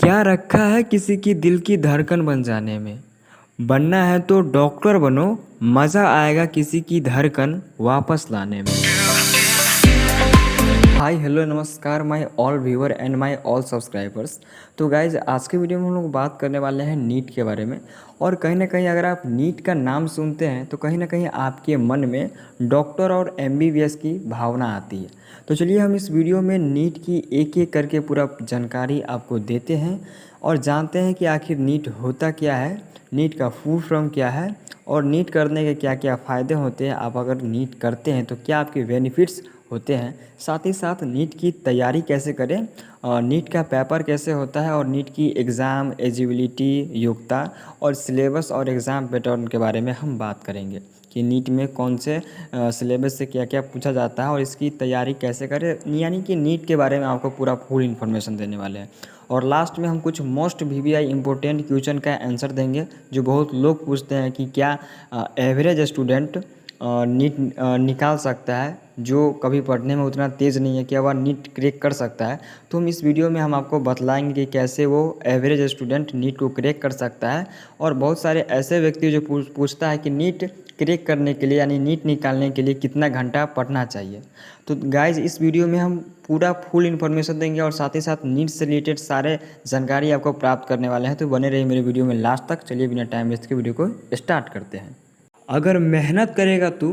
क्या रखा है किसी की दिल की धड़कन बन जाने में। बनना है तो डॉक्टर बनो, मज़ा आएगा किसी की धड़कन वापस लाने में। हाय हेलो नमस्कार my all viewer and my all subscribers. तो गाइज आज के वीडियो में हम लोग बात करने वाले हैं नीट के बारे में। और कहीं ना कहीं अगर आप नीट का नाम सुनते हैं तो कहीं ना कहीं आपके मन में डॉक्टर और एमबीबीएस की भावना आती है। तो चलिए हम इस वीडियो में नीट की एक एक करके पूरा जानकारी आपको देते हैं और जानते हैं कि आखिर नीट होता क्या है, नीट का फुल फॉर्म क्या है और नीट करने के क्या क्या फ़ायदे होते हैं। आप अगर नीट करते हैं तो क्या आपके बेनिफिट्स होते हैं, साथ ही साथ नीट की तैयारी कैसे करें और नीट का पेपर कैसे होता है और नीट की एग्ज़ाम एलिजिबिलिटी योग्यता और सिलेबस और एग्ज़ाम पैटर्न के बारे में हम बात करेंगे कि नीट में कौन से सिलेबस से क्या क्या पूछा जाता है और इसकी तैयारी कैसे करें। यानी कि नीट के बारे में आपको पूरा फुल इन्फॉर्मेशन देने वाले हैं। और लास्ट में हम कुछ मोस्ट वीवीआई इंपॉर्टेंट क्वेश्चन का आंसर देंगे जो बहुत लोग पूछते हैं कि क्या एवरेज स्टूडेंट नीट निकाल सकता है, जो कभी पढ़ने में उतना तेज़ नहीं है, क्या वह नीट क्रैक कर सकता है। तो हम इस वीडियो में हम आपको बतलाएंगे कि कैसे वो एवरेज स्टूडेंट नीट को क्रैक कर सकता है। और बहुत सारे ऐसे व्यक्ति जो पूछता है कि नीट क्रैक करने के लिए यानी नीट निकालने के लिए कितना घंटा पढ़ना चाहिए। तो गाइज इस वीडियो में हम पूरा फुल इन्फॉर्मेशन देंगे और साथ ही साथ नीट से रिलेटेड सारे जानकारी आपको प्राप्त करने वाले हैं। तो बने रहिए मेरे वीडियो में लास्ट तक। चलिए बिना टाइम वेस्ट के वीडियो को स्टार्ट करते हैं। अगर मेहनत करेगा तू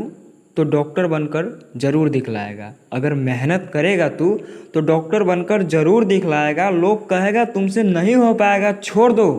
तो डॉक्टर बनकर ज़रूर दिखलाएगा। अगर मेहनत करेगा तू तो डॉक्टर बनकर ज़रूर दिखलाएगा। लोग कहेगा तुमसे नहीं हो पाएगा, छोड़ दो।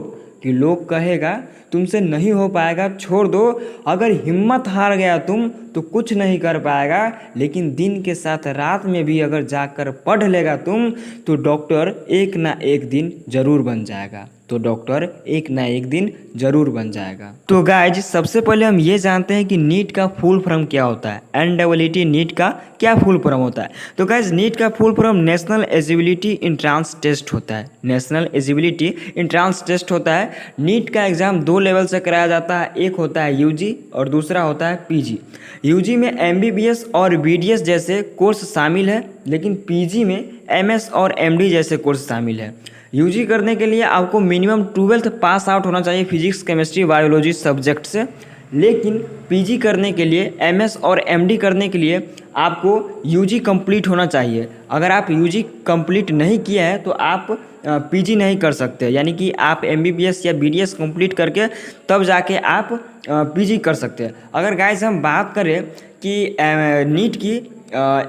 कि लोग कहेगा तुमसे नहीं हो पाएगा, छोड़ दो। अगर हिम्मत हार गया तुम तो कुछ नहीं कर पाएगा। लेकिन दिन के साथ रात में भी अगर जाकर पढ़ लेगा तुम तो डॉक्टर एक ना एक दिन ज़रूर बन जाएगा। तो डॉक्टर एक ना एक दिन ज़रूर बन जाएगा। तो गाइज सबसे पहले हम ये जानते हैं कि नीट का फुल फॉर्म क्या होता है। NEET नीट का क्या फुल फॉर्म होता है। तो गाइज नीट का full form national eligibility entrance test होता है। नेशनल एलिजिबिलिटी एंट्रेंस टेस्ट होता है। नीट का एग्ज़ाम दो लेवल से कराया जाता है, एक होता है यूजी और दूसरा होता है पीजी। यूजी में MBBS और BDS जैसे कोर्स शामिल है, लेकिन पीजी में MS और MD जैसे कोर्स शामिल है। यूजी करने के लिए आपको मिनिमम 12th पास आउट होना चाहिए फिजिक्स केमिस्ट्री बायोलॉजी सब्जेक्ट से। लेकिन पीजी करने के लिए MS और MD करने के लिए आपको यूजी कंप्लीट होना चाहिए। अगर आप यूजी कंप्लीट नहीं किया है तो आप पीजी नहीं कर सकते। यानी कि आप MBBS या BDS कंप्लीट करके तब जाके आप पीजी कर सकते हैं। अगर गाइस हम बात करें कि नीट की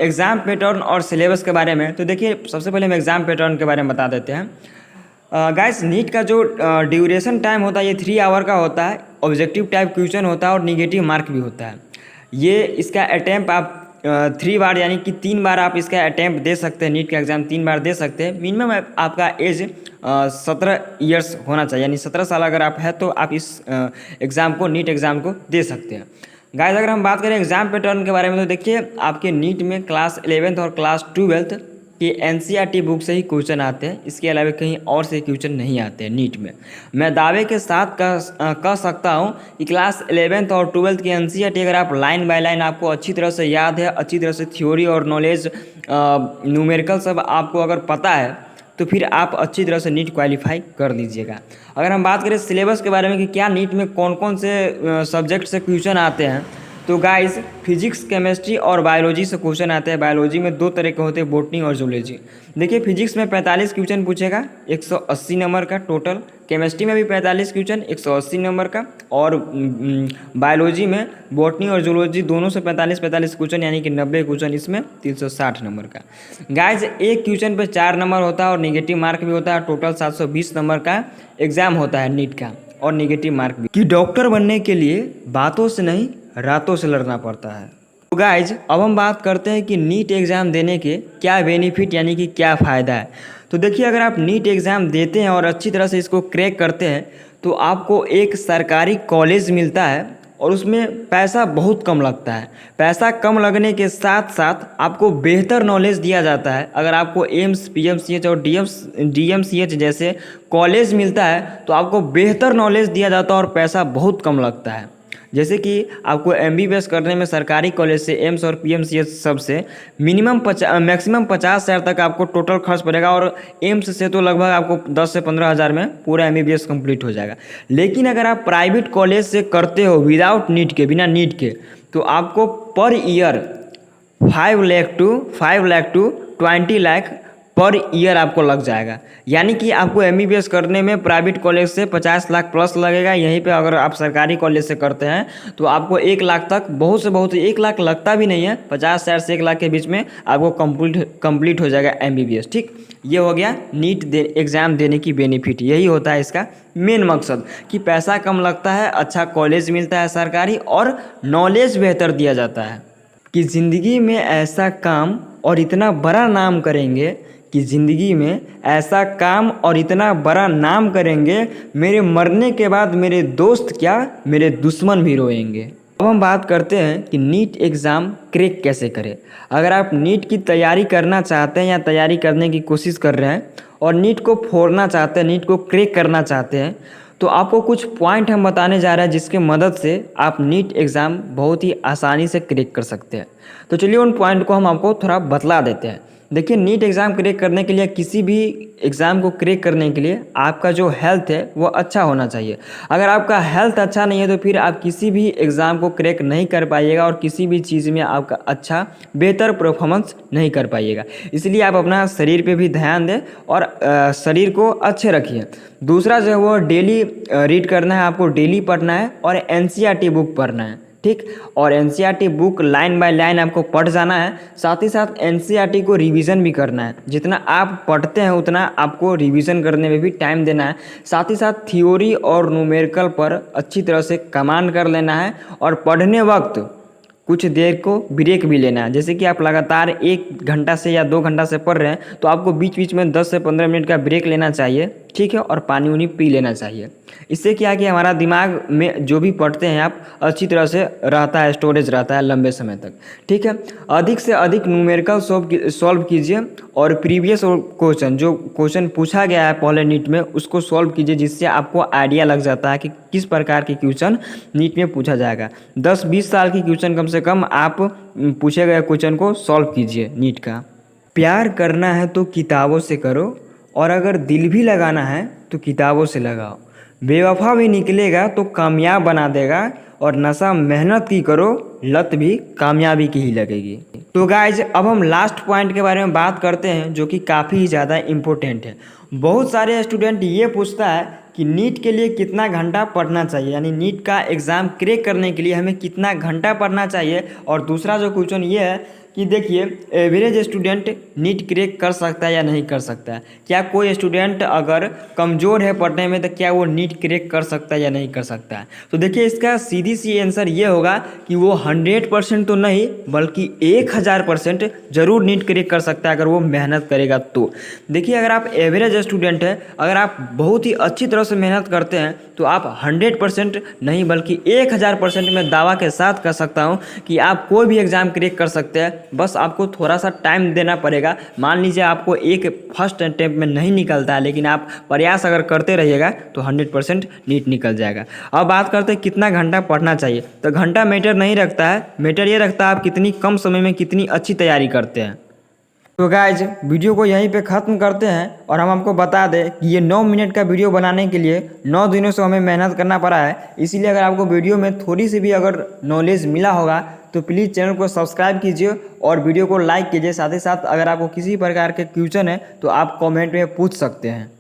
एग्ज़ाम पैटर्न और सिलेबस के बारे में, तो देखिए सबसे पहले हम एग्ज़ाम पैटर्न के बारे में बता देते हैं। गाइस नीट का जो ड्यूरेशन टाइम होता है ये 3 आवर का होता है। ऑब्जेक्टिव टाइप क्वेश्चन होता है और निगेटिव मार्क भी होता है। ये इसका अटैम्प्ट आप 3 बार यानी कि 3 बार आप इसका अटैम्प्ट दे सकते हैं। नीट का एग्ज़ाम 3 बार दे सकते हैं। मिनिमम आपका एज 17 ईयर्स होना चाहिए, यानी 17 साल अगर आप है तो आप इस एग्ज़ाम को नीट एग्ज़ाम को दे सकते हैं। गाइस अगर हम बात करें एग्ज़ाम पैटर्न के बारे में तो देखिए आपके नीट में क्लास 11th और क्लास 12th के NCERT बुक से ही क्वेश्चन आते हैं। इसके अलावा कहीं और से क्वेश्चन नहीं आते हैं नीट में। मैं दावे के साथ कह सकता हूँ कि क्लास 11th और 12th के NCERT अगर आप लाइन बाय लाइन आपको अच्छी तरह से याद है, अच्छी तरह से थ्योरी और नॉलेज न्यूमेरिकल सब आपको अगर पता है तो फिर आप अच्छी तरह से नीट क्वालिफाई कर लीजिएगा। अगर हम बात करें सिलेबस के बारे में कि क्या नीट में कौन कौन से सब्जेक्ट से क्वेश्चन आते हैं, तो गाइस फिजिक्स केमिस्ट्री और बायोलॉजी से क्वेश्चन आते हैं। बायोलॉजी में 2 तरह के होते हैं, बॉटनी और जूलॉजी। देखिए फिजिक्स में 45 क्वेश्चन पूछेगा, 180 नंबर का टोटल। केमिस्ट्री में भी 45 क्वेश्चन, 180 नंबर का। और बायोलॉजी में बॉटनी और जूलॉजी दोनों से 45 क्वेश्चन, यानी कि 90 क्वेश्चन, इसमें 360 नंबर का। गाइज एक क्वेश्चन पे 4 नंबर होता है और निगेटिव मार्क भी होता है। टोटल 720 नंबर का एग्जाम होता है नीट का और निगेटिव मार्क भी। कि डॉक्टर बनने के लिए बातों से नहीं रातों से लड़ना पड़ता है। तो गाइज अब हम बात करते हैं कि नीट एग्ज़ाम देने के क्या बेनिफिट यानी कि क्या फ़ायदा है। तो देखिए अगर आप नीट एग्ज़ाम देते हैं और अच्छी तरह से इसको क्रैक करते हैं तो आपको एक सरकारी कॉलेज मिलता है और उसमें पैसा बहुत कम लगता है। पैसा कम लगने के साथ साथ आपको बेहतर नॉलेज दिया जाता है। अगर आपको एम्स PMCH और DMCH जैसे कॉलेज मिलता है तो आपको बेहतर नॉलेज दिया जाता है और पैसा बहुत कम लगता है। जैसे कि आपको MBBS करने में सरकारी कॉलेज से एम्स और PMCH सबसे मैक्सिमम 50,000 तक आपको टोटल खर्च पड़ेगा, और एम्स से तो लगभग आपको 10 से 15,000 में पूरा MBBS कंप्लीट हो जाएगा। लेकिन अगर आप प्राइवेट कॉलेज से करते हो विदाउट नीट के, बिना नीट के, तो आपको per year 5 lakh to 20 lakh per year आपको लग जाएगा। यानी कि आपको MBBS करने में प्राइवेट कॉलेज से 50 लाख प्लस लगेगा। यहीं पे अगर आप सरकारी कॉलेज से करते हैं तो आपको 1 लाख तक, बहुत से बहुत 1 लाख लगता भी नहीं है, 50,000 से 1 लाख के बीच में आपको कंप्लीट हो जाएगा MBBS। ठीक, ये हो गया नीट एग्ज़ाम देने की बेनिफिट। यही होता है इसका मेन मकसद कि पैसा कम लगता है, अच्छा कॉलेज मिलता है सरकारी, और नॉलेज बेहतर दिया जाता है कि ज़िंदगी में ऐसा काम और इतना बड़ा नाम करेंगे, कि ज़िंदगी में ऐसा काम और इतना बड़ा नाम करेंगे, मेरे मरने के बाद मेरे दोस्त क्या, मेरे दुश्मन भी रोएंगे। अब हम बात करते हैं कि नीट एग्ज़ाम क्रैक कैसे करें। अगर आप नीट की तैयारी करना चाहते हैं या तैयारी करने की कोशिश कर रहे हैं और नीट को फोड़ना चाहते हैं, नीट को क्रैक करना चाहते हैं, तो आपको कुछ पॉइंट हम बताने जा रहे हैं जिसके मदद से आप नीट एग्ज़ाम बहुत ही आसानी से क्रैक कर सकते हैं। तो चलिए उन पॉइंट को हम आपको थोड़ा बतला देते हैं। देखिए, नीट एग्ज़ाम क्रैक करने के लिए, किसी भी एग्ज़ाम को क्रैक करने के लिए आपका जो हेल्थ है वो अच्छा होना चाहिए। अगर आपका हेल्थ अच्छा नहीं है तो फिर आप किसी भी एग्ज़ाम को क्रैक नहीं कर पाइएगा और किसी भी चीज़ में आपका अच्छा बेहतर परफॉर्मेंस नहीं कर पाइएगा। इसलिए आप अपना शरीर पे भी ध्यान दें और शरीर को अच्छे रखिए। दूसरा जो है वो डेली रीड करना है, आपको डेली पढ़ना है और NCERT बुक पढ़ना है। ठीक, और NCERT book line by line आपको पढ़ जाना है। साथ ही साथ NCERT को रिवीजन भी करना है। जितना आप पढ़ते हैं उतना आपको रिवीजन करने में भी टाइम देना है। साथ ही साथ थ्योरी और न्यूमेरिकल पर अच्छी तरह से कमांड कर लेना है, और पढ़ने वक्त कुछ देर को ब्रेक भी लेना है। जैसे कि आप लगातार 1 घंटा से या 2 घंटा से पढ़ रहे हैं तो आपको बीच बीच में 10 से 15 मिनट का ब्रेक लेना चाहिए। ठीक है, और पानी उनी पी लेना चाहिए। इससे क्या है कि हमारा दिमाग में जो भी पढ़ते हैं आप अच्छी तरह से रहता है, स्टोरेज रहता है लंबे समय तक। ठीक है, अधिक से अधिक न्यूमेरिकल सॉल्व कीजिए, और प्रीवियस क्वेश्चन जो क्वेश्चन पूछा गया है पहले नीट में उसको सॉल्व कीजिए, जिससे आपको आइडिया लग जाता है कि किस प्रकार के क्वेश्चन नीट में पूछा जाएगा। 10-20 साल की क्वेश्चन कम से कम आप पूछे गए क्वेश्चन को सॉल्व कीजिए नीट का। प्यार करना है तो किताबों से करो, और अगर दिल भी लगाना है तो किताबों से लगाओ। बेवफा भी निकलेगा तो कामयाब बना देगा, और नशा मेहनत की करो, लत भी कामयाबी की ही लगेगी। तो गाइज, अब हम लास्ट पॉइंट के बारे में बात करते हैं जो कि काफ़ी ज़्यादा इम्पोर्टेंट है। बहुत सारे स्टूडेंट ये पूछता है कि नीट के लिए कितना घंटा पढ़ना चाहिए, यानी नीट का एग्ज़ाम क्रैक करने के लिए हमें कितना घंटा पढ़ना चाहिए। और दूसरा जो क्वेश्चन ये है कि देखिए, एवरेज स्टूडेंट नीट क्रैक कर सकता है या नहीं कर सकता है। क्या कोई स्टूडेंट अगर कमज़ोर है पढ़ने में तो क्या वो नीट क्रैक कर सकता है या नहीं कर सकता है। तो देखिए, इसका सीधी सी आंसर ये होगा कि वो 100% तो नहीं बल्कि 1000% ज़रूर नीट क्रैक कर सकता है अगर वो मेहनत करेगा तो। देखिए, अगर आप एवरेज स्टूडेंट है, अगर आप बहुत ही अच्छी तरह से मेहनत करते हैं तो आप 100% नहीं बल्कि 1000% में दावा के साथ कह सकता हूँ कि आप कोई भी एग्ज़ाम क्रैक कर सकते हैं। बस आपको थोड़ा सा टाइम देना पड़ेगा। मान लीजिए आपको एक फर्स्ट अटेम्प्ट में नहीं निकलता है, लेकिन आप प्रयास अगर करते रहिएगा तो 100% नीट निकल जाएगा। अब बात करते हैं कितना घंटा पढ़ना चाहिए। तो घंटा मैटर नहीं रखता है, मैटर ये रखता है आप कितनी कम समय में कितनी अच्छी तैयारी करते हैं। तो गाइज, वीडियो को यहीं पे ख़त्म करते हैं, और हम आपको बता दें कि ये 9 मिनट का वीडियो बनाने के लिए 9 दिनों से हमें मेहनत करना पड़ा है। इसीलिए अगर आपको वीडियो में थोड़ी सी भी अगर नॉलेज मिला होगा तो प्लीज़ चैनल को सब्सक्राइब कीजिए और वीडियो को लाइक कीजिए। साथ ही साथ अगर आपको किसी प्रकार के क्वेश्चन है तो आप कमेंट में पूछ सकते हैं।